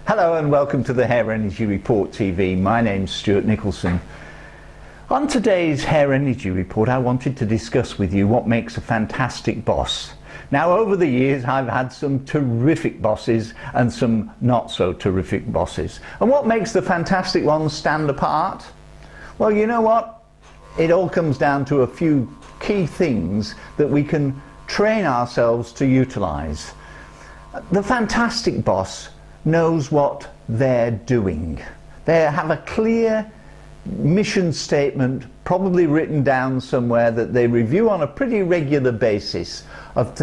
Hello and welcome to the Hair Energy Report TV. My name's Stuart Nicholson. On today's Hair Energy Report, I wanted to discuss with you what makes a fantastic boss. Now, over the years, I've had some terrific bosses and some not so terrific bosses. And what makes the fantastic ones stand apart? Well, you know what? It all comes down to a few key things that we can train ourselves to utilize. The fantastic boss knows what they're doing. They have a clear mission statement, probably written down somewhere, that they review on a pretty regular basis of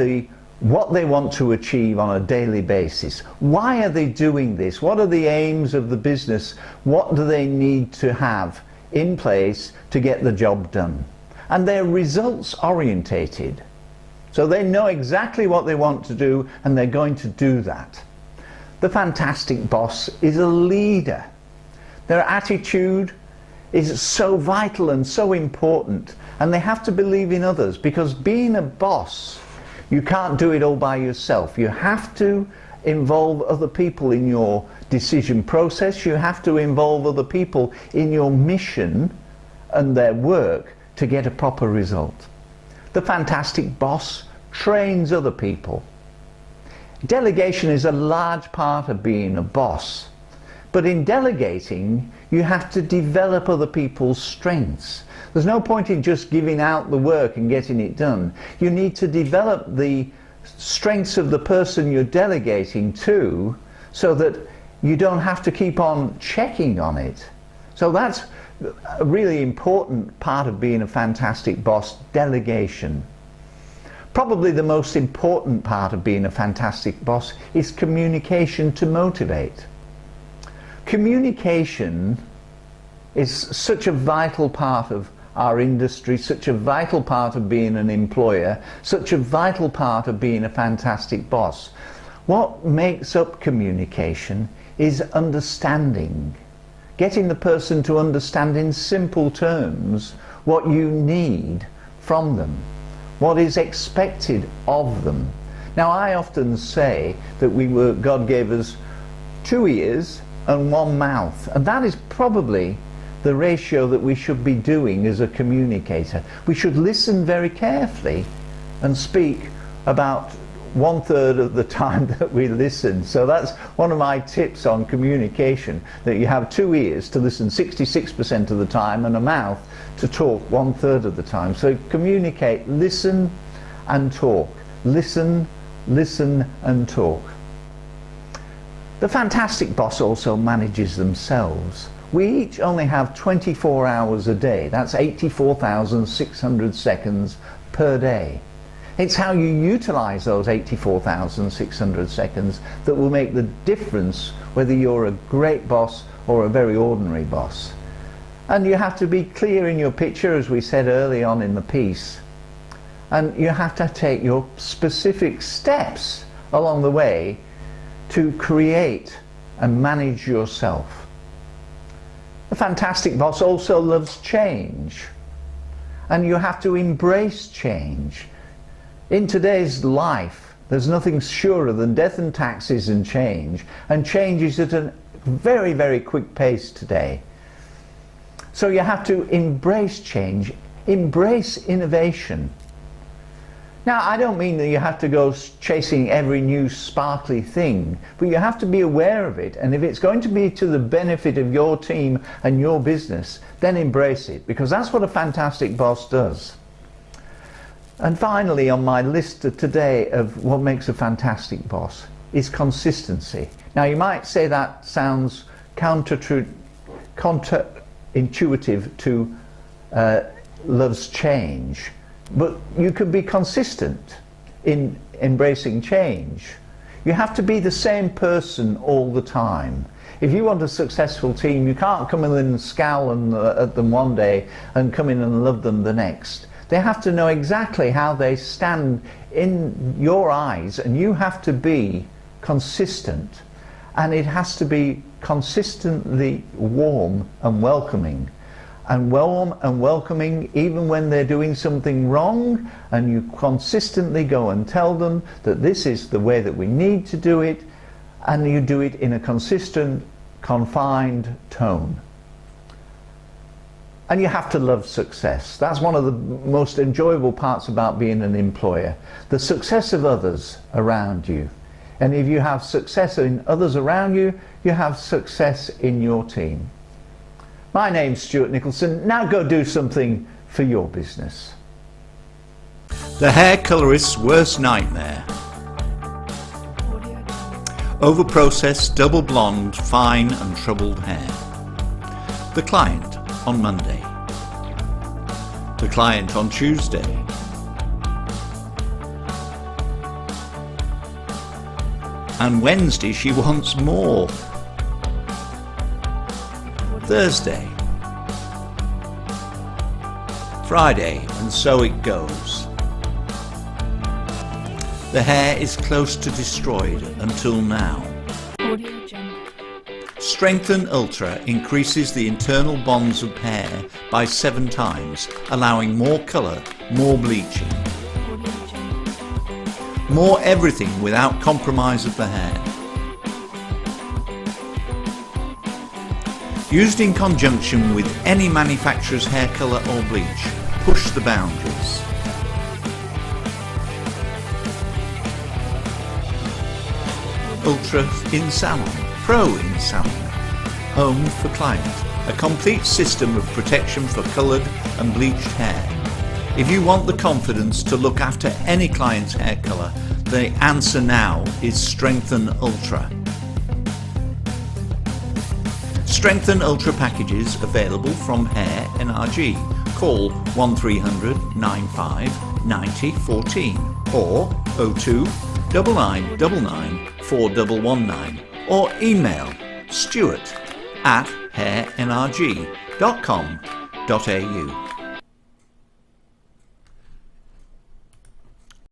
what they want to achieve on a daily basis. Why are they doing this? What are the aims of the business? What do they need to have in place to get the job done? And they're results orientated. So they know exactly what they want to do and they're going to do that. The fantastic boss is a leader. Their attitude is so vital and so important, and they have to believe in others, because being a boss, you can't do it all by yourself. You have to involve other people in your decision process. You have to involve other people in your mission and their work to get a proper result. The fantastic boss trains other people. Delegation is a large part of being a boss, but in delegating you have to develop other people's strengths. There's no point in just giving out the work and getting it done. You need to develop the strengths of the person you're delegating to, so that you don't have to keep on checking on it. So that's a really important part of being a fantastic boss: delegation. Probably the most important part of being a fantastic boss is communication to motivate. Communication is such a vital part of our industry, such a vital part of being an employer, such a vital part of being a fantastic boss. What makes up communication is understanding. Getting the person to understand in simple terms what you need from them, what is expected of them. Now, I often say that God gave us 2 ears and 1 mouth, and that is probably the ratio that we should be doing as a communicator. We should listen very carefully and speak about 1/3 of the time that we listen. So that's one of my tips on communication, that you have 2 ears to listen 66% of the time and a mouth to talk 1/3 of the time. So communicate, listen and talk. Listen, listen and talk. The fantastic boss also manages themselves. We each only have 24 hours a day. That's 84,600 seconds per day. It's how you utilize those 84,600 seconds that will make the difference whether you're a great boss or a very ordinary boss. And you have to be clear in your picture, as we said early on in the piece. And you have to take your specific steps along the way to create and manage yourself. The fantastic boss also loves change. And you have to embrace change. In today's life, there's nothing surer than death and taxes and change is at a very, very quick pace today. So you have to embrace change, embrace innovation. Now, I don't mean that you have to go chasing every new sparkly thing, but you have to be aware of it, and if it's going to be to the benefit of your team and your business, then embrace it, because that's what a fantastic boss does. And finally, on my list today of what makes a fantastic boss is consistency. Now, you might say that sounds counterintuitive to loves change, but you can be consistent in embracing change. You have to be the same person all the time. If you want a successful team, you can't come in and scowl at them one day and come in and love them the next. They have to know exactly how they stand in your eyes, and you have to be consistent, and it has to be consistently warm and welcoming. And warm and welcoming even when they're doing something wrong, and you consistently go and tell them that this is the way that we need to do it, and you do it in a consistent, confined tone. And you have to love success. That's one of the most enjoyable parts about being an employer. The success of others around you. And if you have success in others around you, you have success in your team. My name's Stuart Nicholson. Now go do something for your business. The hair colorist's worst nightmare. Overprocessed, double blonde, fine and troubled hair. The client on Monday. The client on Tuesday. And Wednesday she wants more. Thursday. Friday, and so it goes. The hair is close to destroyed until now. Strengthen Ultra increases the internal bonds of hair by 7 times, allowing more colour, more bleaching. More everything without compromise of the hair. Used in conjunction with any manufacturer's hair colour or bleach, push the boundaries. Ultra in Salon, Pro in Salon, Home for Client, a complete system of protection for coloured and bleached hair. If you want the confidence to look after any client's hair colour, the answer now is Strengthen Ultra. Strengthen Ultra packages available from Hair NRG. Call 1300 95 90 14 or 02 9999 4119 or email stuart@hairnrg.com.au.